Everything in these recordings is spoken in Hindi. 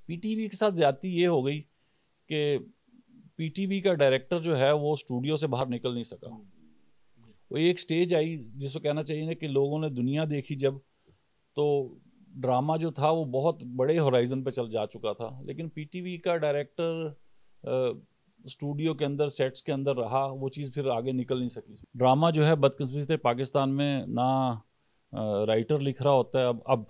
पीटीवी के साथ ज्यादती ये हो गई कि पीटीवी का डायरेक्टर जो है वो स्टूडियो से बाहर निकल नहीं सका। वो एक स्टेज आई जिसको कहना चाहिए ना कि लोगों ने दुनिया देखी जब, तो ड्रामा जो था वो बहुत बड़े होराइजन पे चल जा चुका था, लेकिन पीटीवी का डायरेक्टर स्टूडियो के अंदर, सेट्स के अंदर रहा, वो चीज़ फिर आगे निकल नहीं सकी। ड्रामा जो है बदकिस्मती से पाकिस्तान में ना राइटर लिख रहा होता है अब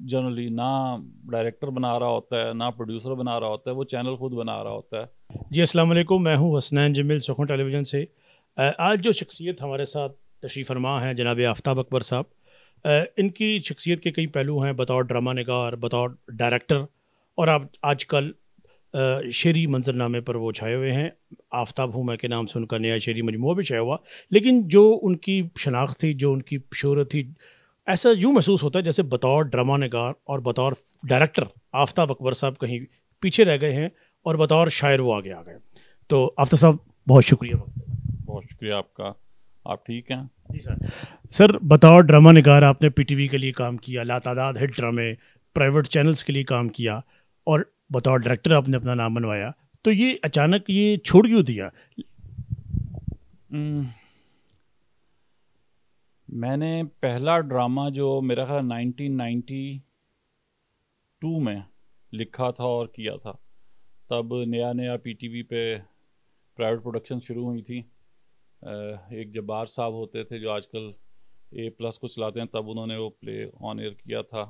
जनरली, ना डायरेक्टर बना रहा होता है, ना प्रोड्यूसर बना रहा होता है, वो चैनल खुद बना रहा होता है। जी अस्सलाम वालेकुम, मैं हूँ हसनैन जमील सुखन टेलीविज़न से। आज जो शख्सियत हमारे साथ तशरीफ़ फरमा है जनाब आफ्ताब अकबर साहब, इनकी शख्सियत के कई पहलू हैं, बतौर ड्रामा निगार, बतौर डायरेक्टर, और आप आजकल शेरी मंजरनामे पर वो छाए हुए हैं। आफ्ताब हूँ मैं के नाम से उनका नया शेरी मजमूआ भी छाया हुआ, लेकिन जो उनकी शनाख्त थी, जो उनकी शोहरत थी, ऐसा यूँ महसूस होता है जैसे बतौर ड्रामा निगार और बतौर डायरेक्टर आफ्ताब अकबर साहब कहीं पीछे रह गए हैं और बतौर शायर वो आगे आ गए। तो आफ्ताब साहब बहुत शुक्रिया। बहुत शुक्रिया आपका। आप ठीक हैं? जी सर। सर, बतौर ड्रामा निगार आपने पीटीवी के लिए काम किया, लातादाद हिट ड्रामे, प्राइवेट चैनल्स के लिए काम किया, और बतौर डायरेक्टर आपने अपना नाम बनवाया। तो ये अचानक ये छोड़ क्यों दिया? मैंने पहला ड्रामा जो मेरा ख्याल 1992 में लिखा था और किया था, तब नया नया पीटीवी पे प्राइवेट प्रोडक्शन शुरू हुई थी। एक जब्बार साहब होते थे जो आजकल A+ को चलाते हैं, तब उन्होंने वो प्ले ऑन एयर किया था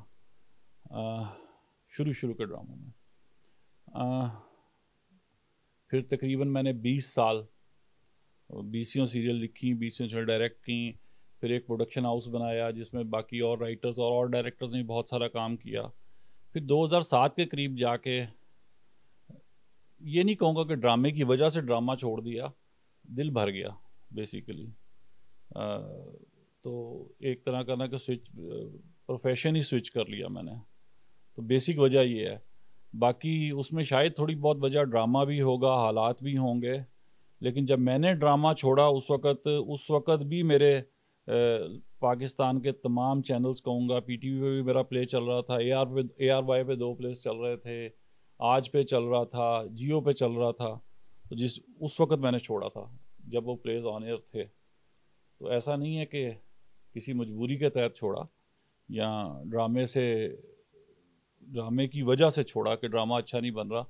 शुरू के ड्रामों में। फिर तकरीबन मैंने 20 साल 20 सीरियल लिखी, 20 सीरियल डायरेक्ट की, फिर एक प्रोडक्शन हाउस बनाया जिसमें बाकी और राइटर्स और डायरेक्टर्स ने बहुत सारा काम किया। फिर 2007 के करीब जाके, ये नहीं कहूँगा कि ड्रामे की वजह से ड्रामा छोड़ दिया, दिल भर गया बेसिकली। तो एक तरह का ना कि स्विच, प्रोफेशन ही स्विच कर लिया मैंने। तो बेसिक वजह ये है, बाकी उसमें शायद थोड़ी बहुत वजह ड्रामा भी होगा, हालात भी होंगे। लेकिन जब मैंने ड्रामा छोड़ा उस वक़्त भी मेरे पाकिस्तान के तमाम चैनल्स कहूँगा, पीटीवी पे भी मेरा प्ले चल रहा था, ARY पे 2 प्लेस चल रहे थे, आज पे चल रहा था, जियो पे चल रहा था। तो उस वक़्त मैंने छोड़ा था जब वो प्लेस ऑन एयर थे। तो ऐसा नहीं है कि किसी मजबूरी के तहत छोड़ा या ड्रामे की वजह से छोड़ा कि ड्रामा अच्छा नहीं बन रहा।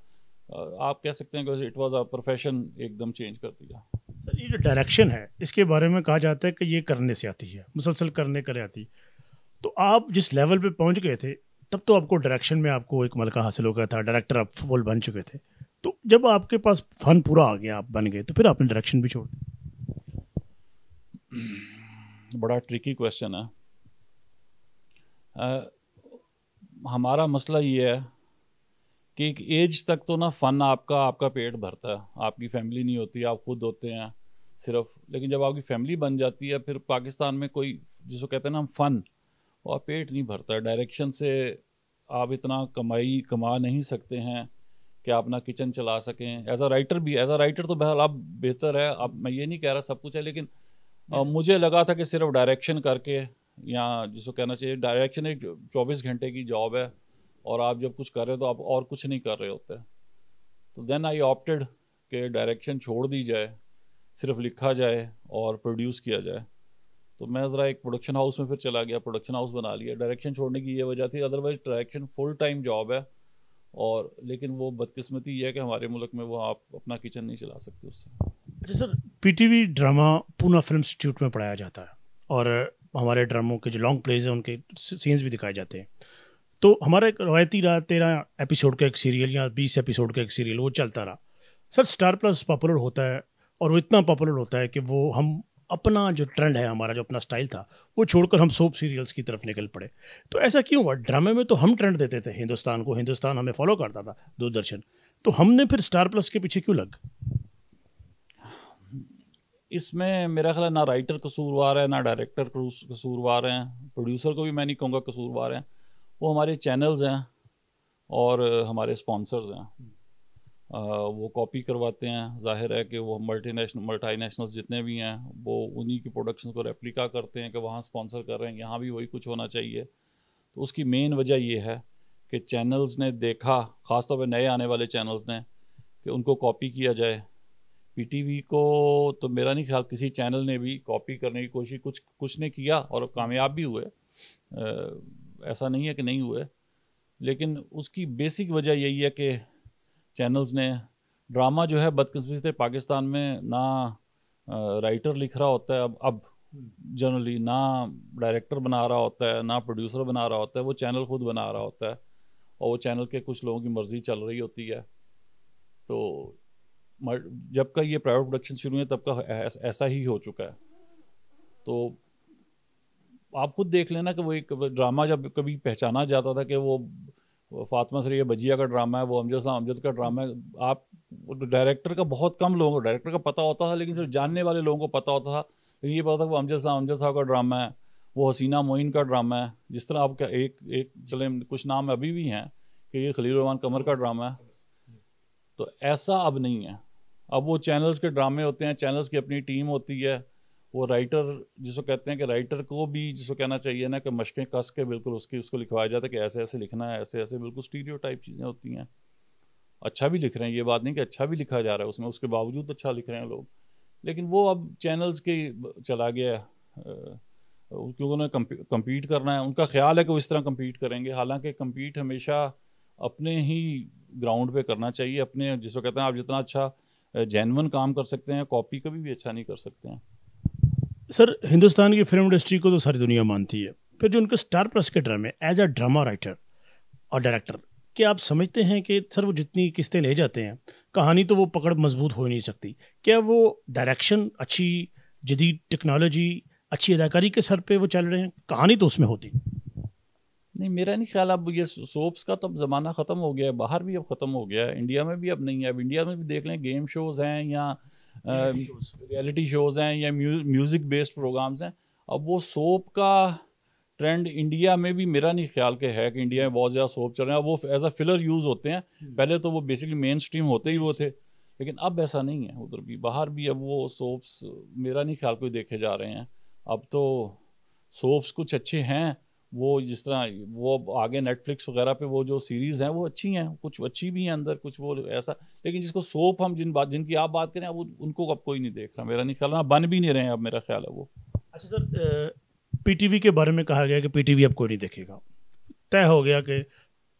आप कह सकते हैं कि इट वाज अ प्रोफेशन, एकदम चेंज कर दिया। सर, ये जो डायरेक्शन है इसके बारे में कहा जाता है कि ये करने से आती है, मुसलसल करने करे आती। तो आप जिस लेवल पे पहुंच गए थे, तब तो आपको डायरेक्शन में आपको एक मलका हासिल हो गया था, डायरेक्टर आप फुल बन चुके थे। तो जब आपके पास फन पूरा आ गया, आप बन गए, तो फिर आपने डायरेक्शन भी छोड़ दिया। बड़ा ट्रिकी क्वेश्चन है। हमारा मसला ये है कि एक एज तक तो ना फ़न आपका पेट भरता है, आपकी फैमिली नहीं होती, आप खुद होते हैं सिर्फ। लेकिन जब आपकी फैमिली बन जाती है, फिर पाकिस्तान में कोई जिसको कहते हैं ना हम फ़न, और पेट नहीं भरता है। डायरेक्शन से आप इतना कमा नहीं सकते हैं कि आप अपना किचन चला सकें। एज अ राइटर तो बहरहाल आप बेहतर है, अब मैं ये नहीं कह रहा सब कुछ है, लेकिन मुझे लगा था कि सिर्फ डायरेक्शन करके, या जिसको कहना चाहिए डायरेक्शन एक 24 घंटे की जॉब है, और आप जब कुछ कर रहे हो तो आप और कुछ नहीं कर रहे होते। तो देन आई ऑप्टेड कि डायरेक्शन छोड़ दी जाए, सिर्फ लिखा जाए और प्रोड्यूस किया जाए। तो मैं ज़रा एक प्रोडक्शन हाउस में फिर चला गया, प्रोडक्शन हाउस बना लिया। डायरेक्शन छोड़ने की ये वजह थी, otherwise direction full time job है, और लेकिन वो बदकिस्मती ये है कि हमारे मुल्क में वो आप अपना किचन नहीं चला सकते उससे। अच्छा sir, PTV drama Poona film institute में पढ़ाया जाता है, और हमारे ड्रामों के जो लॉन्ग प्लेज हैं उनके सीन्स भी दिखाए जाते हैं। तो हमारा एक रवायती रहा 13 एपिसोड का एक सीरियल या 20 एपिसोड का एक सीरियल, वो चलता रहा। सर, स्टार प्लस पॉपुलर होता है, और वो इतना पॉपुलर होता है कि वो हम अपना जो ट्रेंड है, हमारा जो अपना स्टाइल था, वो छोड़कर हम सोप सीरियल्स की तरफ निकल पड़े। तो ऐसा क्यों हुआ? ड्रामे में तो हम ट्रेंड देते थे हिंदुस्तान को, हिंदुस्तान हमें फॉलो करता था, दूरदर्शन। तो हमने फिर स्टार प्लस के पीछे क्यों लग? इसमें मेरा ख्याल ना राइटर कसूरवार है, ना डायरेक्टर कसूरवार हैं, प्रोड्यूसर को भी मैं नहीं कहूँगा कसूरवार हैं। वो हमारे चैनल्स हैं और हमारे स्पॉन्सर्स हैं। वो कॉपी करवाते हैं। जाहिर है कि वो मल्टीनेशनल्स जितने भी हैं वो उन्हीं की प्रोडक्शन को रेप्लिका करते हैं कि वहाँ स्पॉन्सर कर रहे हैं, यहाँ भी वही कुछ होना चाहिए। तो उसकी मेन वजह ये है कि चैनल्स ने देखा, ख़ासतौर पे नए आने वाले चैनल्स ने, कि उनको कॉपी किया जाए। पीटीवी को तो मेरा नहीं ख्याल किसी चैनल ने भी कॉपी करने की कोशिश, कुछ ने किया और कामयाब भी हुए, ऐसा नहीं है कि नहीं हुए, लेकिन उसकी बेसिक वजह यही है कि चैनल्स ने ड्रामा जो है, बदकिस्मती से पाकिस्तान में ना राइटर लिख रहा होता है अब जनरली, ना डायरेक्टर बना रहा होता है, ना प्रोड्यूसर बना रहा होता है, वो चैनल खुद बना रहा होता है और वो चैनल के कुछ लोगों की मर्जी चल रही होती है। तो जब का ये प्राइवेट प्रोडक्शन शुरू हुए तब का ऐसा ही हो चुका है। तो आप खुद देख लेना कि वो एक ड्रामा जब कभी पहचाना जाता था कि वो फातिमा सरिया बजिया का ड्रामा है, वो अमजद का ड्रामा है, आप डायरेक्टर का बहुत कम लोगों को डायरेक्टर का पता होता था, लेकिन सिर्फ जानने वाले लोगों को पता होता था। लेकिन ये पता था कि वो अमजद साहब का ड्रामा है, वो हसीना मोइन का ड्रामा है। जिस तरह आपका एक चले कुछ नाम अभी भी हैं कि ये खलील रहमान कमर का ड्रामा है, तो ऐसा अब नहीं है। अब वो चैनल्स के ड्रामे होते हैं, चैनल्स की अपनी टीम होती है, वो राइटर जिसको कहते हैं कि राइटर को भी जिसको कहना चाहिए ना कि मशकें कस के बिल्कुल उसको लिखवाया जाता है कि ऐसे ऐसे लिखना है, ऐसे ऐसे, बिल्कुल स्टीरियोटाइप चीज़ें होती हैं। अच्छा भी लिख रहे हैं, ये बात नहीं कि अच्छा भी लिखा जा रहा है उसमें, उसके बावजूद अच्छा लिख रहे हैं लोग, लेकिन वो अब चैनल्स के चला गया है क्योंकि उन्हें कम्पीट करना है। उनका ख्याल है कि वो इस तरह कम्पीट करेंगे, हालांकि कम्पीट हमेशा अपने ही ग्राउंड पे करना चाहिए, अपने जिसको कहते हैं आप जितना अच्छा जेन्युइन काम कर सकते हैं, कॉपी कभी भी अच्छा नहीं कर सकते हैं। सर, हिंदुस्तान की फिल्म इंडस्ट्री को तो सारी दुनिया मानती है, फिर जो उनके स्टार प्लस के ड्रामे एज अ ड्रामा राइटर और डायरेक्टर, क्या आप समझते हैं कि सर वो जितनी किस्तें ले जाते हैं, कहानी तो वो पकड़ मजबूत हो ही नहीं सकती, क्या वो डायरेक्शन, अच्छी जदीद टेक्नोलॉजी, अच्छी अदाकारी के सर पे वो चल रहे हैं, कहानी तो उसमें होती नहीं? मेरा नहीं ख्याल अब ये सोप्स का तो अब ज़माना ख़त्म हो गया है, बाहर भी अब ख़त्म हो गया है, इंडिया में भी अब नहीं है। अब इंडिया में भी देख लें, गेम शोज़ हैं या रियलिटी शोज़ हैं या म्यूज़िक बेस्ड प्रोग्राम्स हैं। अब वो सोप का ट्रेंड इंडिया में भी मेरा नहीं ख्याल के है कि इंडिया में बहुत ज़्यादा सोप चल रहे हैं। वो एज अ फिलर यूज़ होते हैं, पहले तो वो बेसिकली मेन स्ट्रीम होते ही वो थे, लेकिन अब ऐसा नहीं है। उधर भी बाहर भी अब वो सोप्स मेरा नहीं ख्याल कोई देखे जा रहे हैं। अब तो सोप्स कुछ अच्छे हैं, वो जिस तरह वो आगे नेटफ्लिक्स वगैरह पे वो जो सीरीज़ हैं वो अच्छी हैं, कुछ अच्छी भी हैं अंदर, कुछ वो ऐसा, लेकिन जिसको सोप हम जिनकी आप बात करें वो उनको अब कोई नहीं देख रहा, मेरा नहीं ख्याल, ना बन भी नहीं रहे हैं अब, मेरा ख्याल है वो। अच्छा सर, पीटीवी के बारे में कहा गया कि पीटीवी अब कोई नहीं देखेगा, तय हो गया कि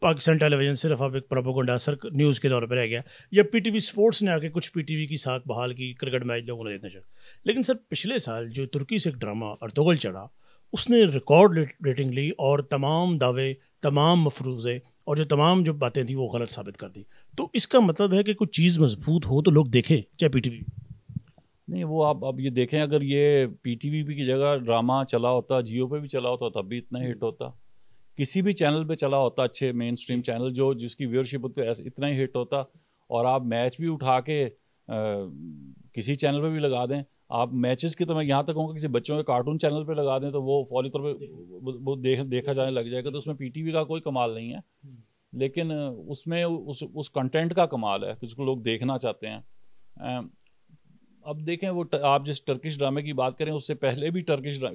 पाकिस्तान टेलीविज़न सिर्फ अब एक प्रोपेगेंडा सर न्यूज़ के तौर पर रह गया, या पीटीवी स्पोर्ट्स ने आके कुछ पीटीवी की साख बहाल की, क्रिकेट मैच लोगों ने देखना चाहिए। लेकिन सर पिछले साल जो तुर्की से एक ड्रामा अर्तुगरुल चढ़ा, उसने रिकॉर्ड रेटिंग ली और तमाम दावे, तमाम मफरूज़े और जो तमाम जो बातें थी वो गलत साबित कर दी। तो इसका मतलब है कि कोई चीज़ मजबूत हो तो लोग देखें, चाहे पीटीवी नहीं। वो आप अब ये देखें, अगर ये पीटीवी की जगह ड्रामा चला होता, जियो पे भी चला होता, तब भी इतना हिट होता, किसी भी चैनल पे चला होता, अच्छे मेन स्ट्रीम चैनल जो जिसकी व्यूअरशिप होती है, ऐसे इतना ही हिट होता। और आप मैच भी उठा के किसी चैनल पे भी लगा दें, आप मैचेस की, तो मैं यहाँ तक कहूँगा किसी बच्चों के कार्टून चैनल पे लगा दें तो वो फौरी तौर पे वो देखा जाने लग जाएगा। तो उसमें पीटीवी का कोई कमाल नहीं है, लेकिन उसमें उस कंटेंट का कमाल है, जिसको लोग देखना चाहते हैं। अब देखें, वो आप जिस टर्किश ड्रामे की बात करें, उससे पहले भी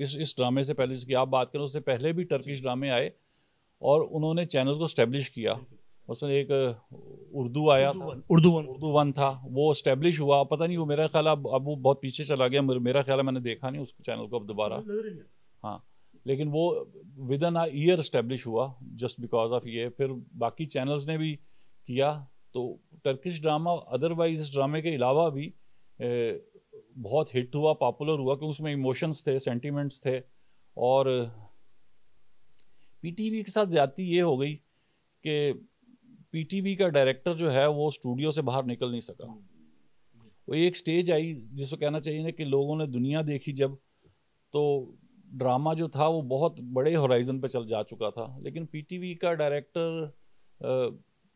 इस ड्रामे से पहले जिसकी आप बात करें, उससे पहले भी टर्किश ड्रामे आए और उन्होंने चैनल को स्टैब्लिश किया। उसमें एक उर्दू आया था, उर्दू वन था, वो स्टैब्लिश हुआ। पता नहीं वो, मेरा ख्याल अब वो बहुत पीछे चला गया, मेरा ख्याल है मैंने देखा नहीं उस चैनल को अब दोबारा। हाँ, लेकिन वो with in a year establish हुआ जस्ट बिकॉज ऑफ ये। फिर बाकी चैनल्स ने भी किया। तो टर्किश ड्रामा अदरवाइज इस ड्रामे के अलावा भी बहुत हिट हुआ, पॉपुलर हुआ, क्योंकि उसमें इमोशंस थे, सेंटिमेंट्स थे। और पीटीवी के साथ ज्यादती ये हो गई कि पीटीवी का डायरेक्टर जो है वो स्टूडियो से बाहर निकल नहीं सका। वो एक स्टेज आई जिसको कहना चाहिए ना कि लोगों ने दुनिया देखी जब, तो ड्रामा जो था वो बहुत बड़े होराइजन पे चल जा चुका था। लेकिन पीटीवी का डायरेक्टर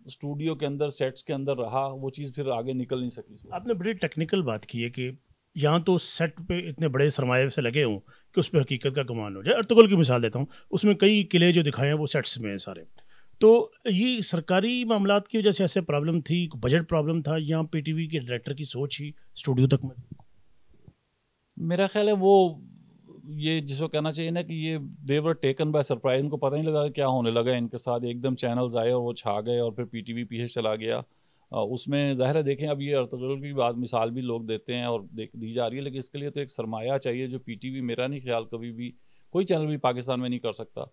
स्टूडियो के अंदर, सेट्स के अंदर रहा, वो चीज़ फिर आगे निकल नहीं सकी। आपने बड़ी टेक्निकल बात की है कि यहाँ तो सेट पे इतने बड़े सरमाए से लगे हों कि उस पर हकीकत का गुमान हो जाए। अर्तुगरुल की मिसाल देता हूँ, उसमें कई किले जो दिखाए हैं वो सेट्स में हैं सारे। तो ये सरकारी मामलात की वजह से ऐसे प्रॉब्लम थी, बजट प्रॉब्लम था, या पीटीवी के डायरेक्टर की सोच ही स्टूडियो तक में? मेरा ख्याल है वो ये जिसको कहना चाहिए ना कि ये दे वर टेकन बाय सरप्राइज, इनको पता नहीं लगा क्या होने लगा इनके साथ, एकदम चैनल्स आए और वो छा गए और फिर पीटीवी पीछे चला गया। उसमें ज़ाहिर है देखें, अब ये अर्तुगरुल की बात मिसाल भी लोग देते हैं और दी जा रही है, लेकिन इसके लिए तो एक सरमाया चाहिए जो पीटीवी, मेरा नहीं ख्याल कभी भी कोई चैनल भी पाकिस्तान में नहीं कर सकता।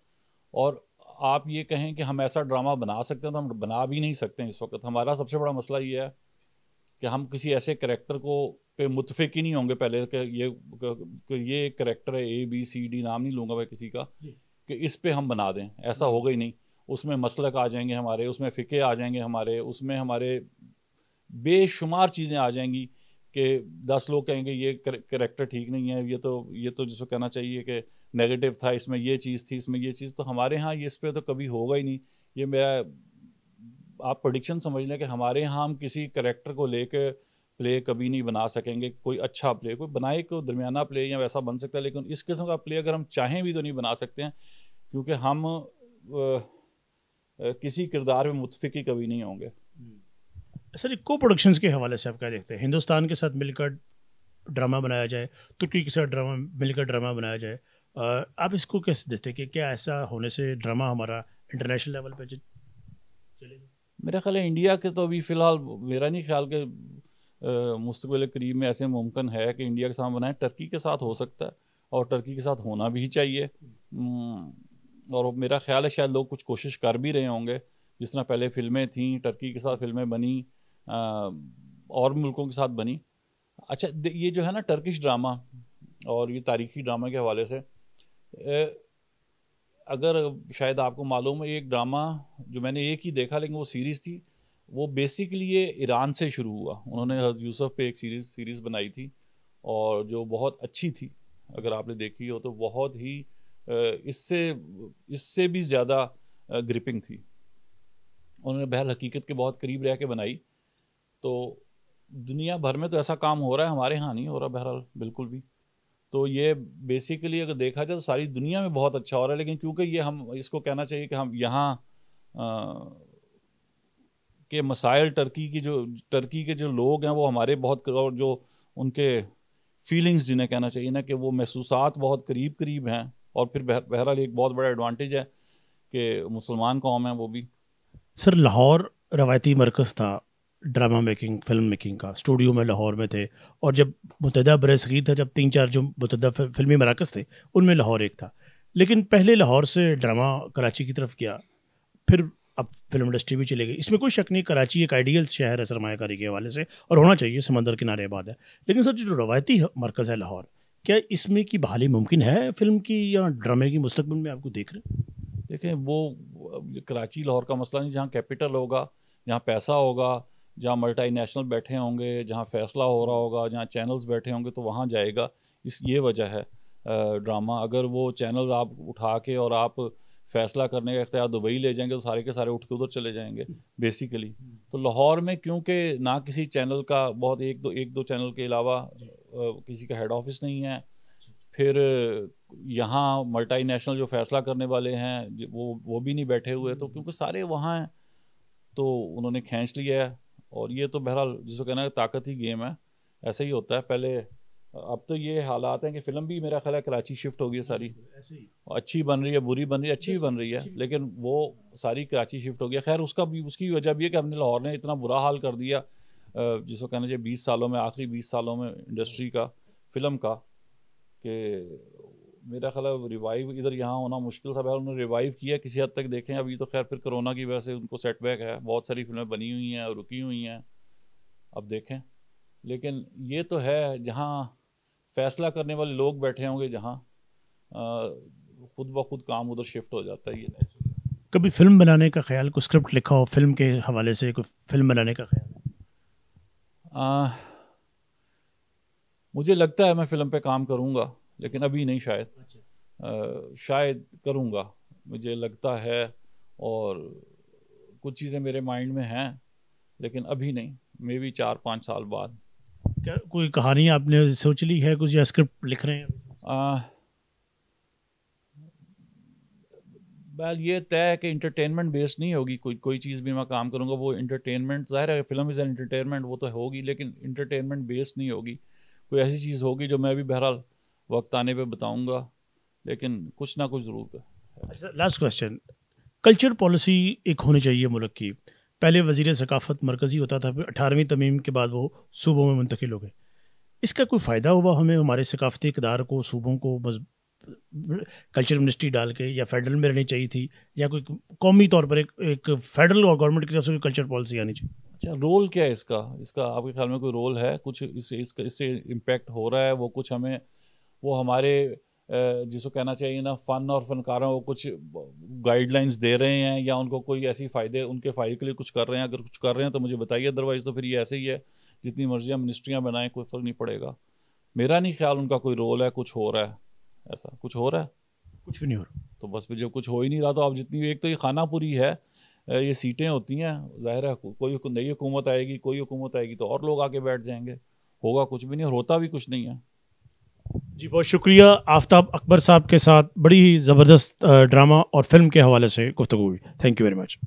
और आप ये कहें कि हम ऐसा ड्रामा बना सकते हैं तो हम बना भी नहीं सकते हैं। इस वक्त हमारा सबसे बड़ा मसला ये है कि हम किसी ऐसे करेक्टर को पे मुतफिक ही नहीं होंगे पहले कि ये एक करेक्टर है, ABCD नाम नहीं लूँगा मैं किसी का, कि इस पे हम बना दें, ऐसा होगा ही नहीं। उसमें मसलक आ जाएंगे हमारे, उसमें फ़िक़े आ जाएंगे हमारे, उसमें हमारे बेशुमार चीज़ें आ जाएंगी कि 10 लोग कहेंगे ये करेक्टर ठीक नहीं है, ये तो जिसको कहना चाहिए कि नेगेटिव था, इसमें ये चीज़ थी, इसमें ये चीज़। तो हमारे यहाँ ये इस पर तो कभी होगा ही नहीं। ये मेरा आप प्रेडिक्शन समझ लें कि हमारे यहाँ हम किसी करेक्टर को लेकर प्ले कभी नहीं बना सकेंगे। कोई अच्छा प्ले कोई बनाए, कोई दरमियाना प्ले या वैसा बन सकता है, लेकिन इस किस्म का प्ले अगर हम चाहें भी तो नहीं बना सकते हैं, क्योंकि हम किसी किरदार में मुतफिक ही कभी नहीं होंगे। सर, को प्रोडक्शंस के हवाले से आप क्या देखते हैं? हिंदुस्तान के साथ मिलकर ड्रामा बनाया जाए, तुर्की के साथ मिलकर ड्रामा बनाया जाए, आप इसको कैसे देखते हैं कि क्या ऐसा होने से ड्रामा हमारा इंटरनेशनल लेवल पे चलेगा? मेरा ख्याल है इंडिया के तो अभी फ़िलहाल मेरा नहीं ख्याल कि मुस्तक़बिल करीब में ऐसे मुमकिन है कि इंडिया के साथ बनाए। टर्की के साथ हो सकता है और टर्की के साथ होना भी चाहिए। और मेरा ख्याल है शायद लोग कुछ कोशिश कर भी रहे होंगे, जिस तरह पहले फ़िल्में थीं, टर्की के साथ फ़िल्में बनी, और मुल्कों के साथ बनी। अच्छा, ये जो है ना टर्किश ड्रामा और ये तारीख़ी ड्रामा के हवाले से, अगर शायद आपको मालूम है, एक ड्रामा जो मैंने एक ही देखा लेकिन वो सीरीज़ थी, वो बेसिकली ये ईरान से शुरू हुआ। उन्होंने हज़रत यूसुफ पे एक सीरीज़ बनाई थी और जो बहुत अच्छी थी, अगर आपने देखी हो तो बहुत ही इससे भी ज़्यादा ग्रिपिंग थी। उन्होंने बहर हकीकत के बहुत करीब रह के बनाई। तो दुनिया भर में तो ऐसा काम हो रहा है, हमारे यहाँ नहीं हो रहा बहरहाल बिल्कुल भी। तो ये बेसिकली अगर देखा जाए तो सारी दुनिया में बहुत अच्छा हो रहा है, लेकिन क्योंकि ये हम इसको कहना चाहिए कि हम यहाँ के मसाइल, टर्की के जो लोग हैं वो हमारे बहुत, और जो उनके फीलिंग्स जिन्हें कहना चाहिए ना कि वो महसूसात बहुत करीब करीब हैं। और फिर बहरहाल एक बहुत बड़ा एडवांटेज है कि मुसलमान कौम है वो भी। सर, लाहौर रवायती मरकज़ था ड्रामा मेकिंग, फिल्म मेकिंग का। स्टूडियो में लाहौर में थे, और जब मुतहदा बरसगीर था, जब 3-4 जो मुतहदा फिल्मी मराकज़ थे उनमें लाहौर एक था। लेकिन पहले लाहौर से ड्रामा कराची की तरफ गया, फिर अब फिल्म इंडस्ट्री भी चली गई। इसमें कोई शक नहीं, कराची एक आइडियल शहर है सरमायाकारी के हवाले से, और होना चाहिए, समंदर किनारे आबाद है। लेकिन सर, जो रवायती मरकज़ है लाहौर, क्या इसमें की बहाली मुमकिन है फिल्म की या ड्रामे की मुस्तकबिल में आपको देख रहे हैं? देखें, वो कराची लाहौर का मसला नहीं, जहाँ कैपिटल होगा, जहाँ पैसा होगा, जहाँ मल्टीनेशनल बैठे होंगे, जहाँ फ़ैसला हो रहा होगा, जहाँ चैनल्स बैठे होंगे, तो वहाँ जाएगा। ये वजह है ड्रामा। अगर वो चैनल आप उठा के और आप फ़ैसला करने का इख्तियार दुबई ले जाएंगे तो सारे के सारे उठ के उधर चले जाएंगे बेसिकली। तो लाहौर में क्योंकि ना किसी चैनल का बहुत एक दो चैनल के अलावा किसी का हेड ऑफिस नहीं है, फिर यहाँ मल्टीनेशनल जो फ़ैसला करने वाले हैं वो भी नहीं बैठे हुए, तो क्योंकि सारे वहाँ हैं तो उन्होंने खींच लिया है। और ये तो बहरहाल जिसको कहना है ताकत ही गेम है, ऐसा ही होता है। पहले, अब तो ये हालात हैं कि फ़िल्म भी मेरा ख्याल है कराची शिफ्ट हो गई है सारी। अच्छी बन रही है, बुरी बन रही है, अच्छी भी बन रही है, लेकिन वो सारी कराची शिफ्ट हो गया। खैर उसकी वजह भी है कि हमने लाहौर ने इतना बुरा हाल कर दिया, जिसको कहना चाहिए 20 सालों में, आखिरी 20 सालों में इंडस्ट्री का, फ़िल्म का, कि मेरा ख्याल है रिवाइव इधर यहाँ होना मुश्किल था। उन्होंने रिवाइव किया किसी हद तक, देखें अभी तो खैर फिर कोरोना की वजह से उनको सेटबैक है, बहुत सारी फिल्में बनी हुई हैं, रुकी हुई हैं, अब देखें। लेकिन ये तो है जहाँ फ़ैसला करने वाले लोग बैठे होंगे, जहाँ खुद ब खुद काम उधर शिफ्ट हो जाता है। ये कभी फिल्म बनाने का ख्याल, कोई स्क्रिप्ट लिखा हो फिल्म के हवाले से, कोई फिल्म बनाने का ख्याल? मुझे लगता है मैं फ़िल्म पे काम करूँगा, लेकिन अभी नहीं, शायद करूँगा, मुझे लगता है। और कुछ चीज़ें मेरे माइंड में हैं, लेकिन अभी नहीं, मे बी 4-5 साल बाद। क्या कोई कहानी आपने सोच ली है कुछ, या स्क्रिप्ट लिख रहे हैं? वेल, ये तय है कि इंटरटेनमेंट बेस्ड नहीं होगी कोई चीज़ भी मैं काम करूँगा, वो इंटरटेनमेंट, ज़ाहिर है फिल्म इज़ एन एंटरटेनमेंट, वो तो होगी, लेकिन इंटरटेनमेंट बेस्ड नहीं होगी। कोई ऐसी चीज़ होगी जो मैं भी बहरहाल वक्त आने पे बताऊंगा, लेकिन कुछ ना कुछ ज़रूर है। अच्छा, लास्ट क्वेश्चन, कल्चर पॉलिसी एक होनी चाहिए मुल्क की। पहले वज़ीर सकाफ़त मरकज़ी होता था, फिर 18वीं तमीम के बाद वो सूबों में मुंतकिल हो गए। इसका कोई फ़ायदा हुआ हमें, हमारे सकाफ़ती इक़दार को, सूबों को कल्चर मिनिस्ट्री डाल के, या फेडरल में रहनी चाहिए थी, या कोई कौमी तौर पर एक फेडरल और गवर्नमेंट की तरफ से कोई कल्चर पॉलिसी आनी चाहिए? अच्छा, रोल क्या है इसका? इसका आपके ख्याल में कोई रोल है? कुछ इससे इम्पेक्ट हो रहा है? वो कुछ हमें, वो हमारे जिसको कहना चाहिए ना, फ़न और फनकारों को कुछ गाइडलाइंस दे रहे हैं, या उनको कोई ऐसी फ़ायदे, उनके फ़ायदे के लिए कुछ कर रहे हैं? अगर कुछ कर रहे हैं तो मुझे बताइए, अदरवाइज़ तो फिर ये ऐसे ही है, जितनी मर्जियाँ मिनिस्ट्रियाँ बनाएं, कोई फ़र्क नहीं पड़ेगा। मेरा नहीं ख्याल उनका कोई रोल है। कुछ हो रहा है, ऐसा कुछ हो रहा है? कुछ भी नहीं हो रहा। तो बस फिर जब कुछ हो ही नहीं रहा, तो आप जितनी, एक तो ये खानापुरी है, ये सीटें होती हैं, ज़ाहिर है कोई नई हुकूमत आएगी, कोई हुकूमत आएगी तो और लोग आके बैठ जाएंगे, होगा कुछ भी नहीं और होता भी कुछ नहीं है। जी, बहुत शुक्रिया। आफ्ताब अकबर साहब के साथ बड़ी ही ज़बरदस्त ड्रामा और फिल्म के हवाले से गुफ्तगू हुई। Thank you very much.